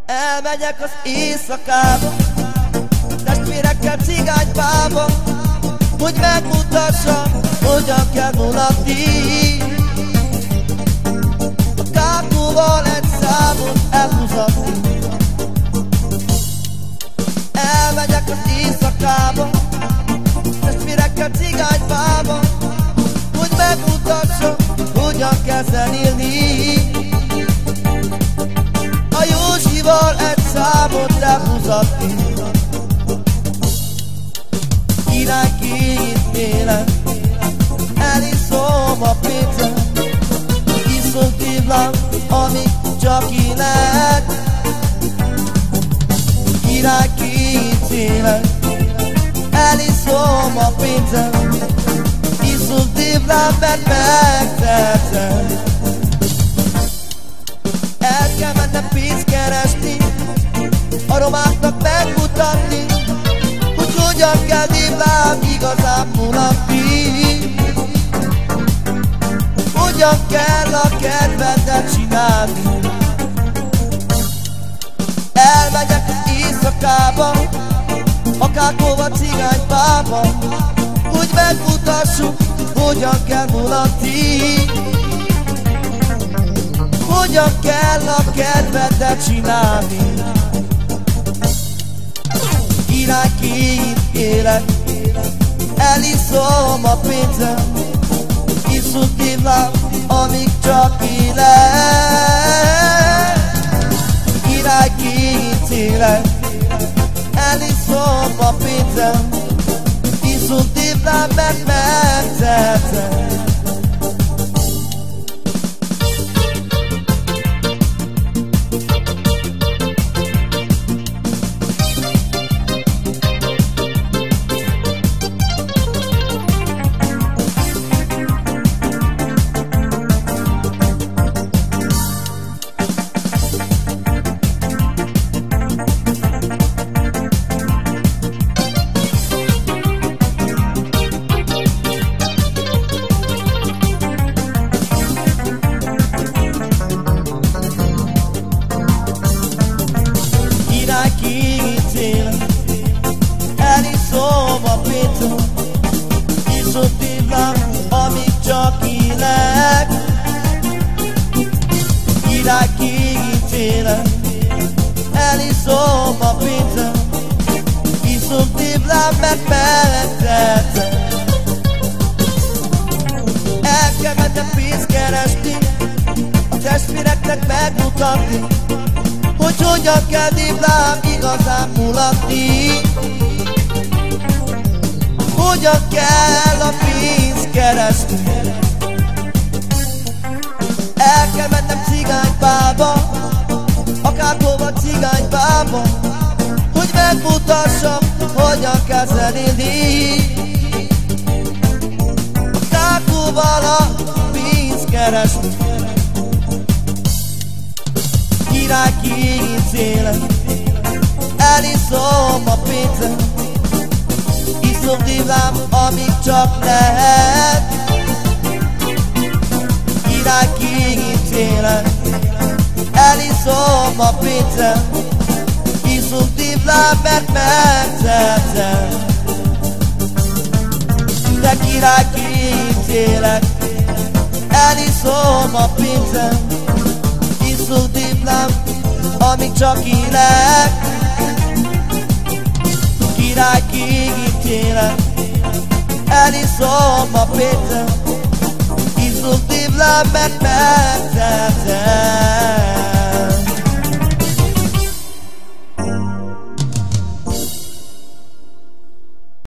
Elmegyek az éjszakába, testvérekkel cigánypába, hogy megmutassam, hogyan kell mulatni. A kákóval egy számot elhúzatni. Elmegyek az éjszakába, testvérekkel cigánypába, hogy megmutassam, hogyan kell zenélni. A Józsival egy számot elhúzatni. Királyként élek, eliszom a pénzem, iszom téblám, amíg csak élek. Királyként élek, eliszom a pénzem, iszom téblám, mert megtehetem. El kell mennem pénzt keresni, a romáknak megmutatni, hogy hogyan kell téblám igazán mulatni. Hogyan kell a kedvedet csinálni. Elmegyek az éjszakába, a kákóval cigánypába, hogy megmutassuk, hogyan kell mulatni. Hogyan kell a kedvedet csinálni. Királyként élek, eliszom a pénzem, iszom téblám, amíg csak élek. Királyként élek, eliszom a pénzem, iszom téblám, mert megtehetem. Királyként élek, eliszom a pénzem, iszom téblám, amíg csak élek. Királyként élek, eliszom a pénzem, iszom téblám, mert megtehetem. El kell mennem pénzt keresni, a testvéreknek megmutatni, hogy hogyan kell téblám igazán mulatni. Hogyan kell a pénzt keresni. El kell mennem cigánypába, a kákóval cigánypába, hogy megmutassam, hogyan kell zenélni. A kákóval a pénzt keresni. Királyként élek, eliszom a pénzem, iszom téblám, amíg csak lehet. Királyként élek, eliszom a pénzem, iszom téblám, mert megtehetem. De királyként élek, eliszom a pénzem, iszom téblám, amíg csak élek. Királyként élek, eliszom a pénzem, iszom téblám, mert megtehetem.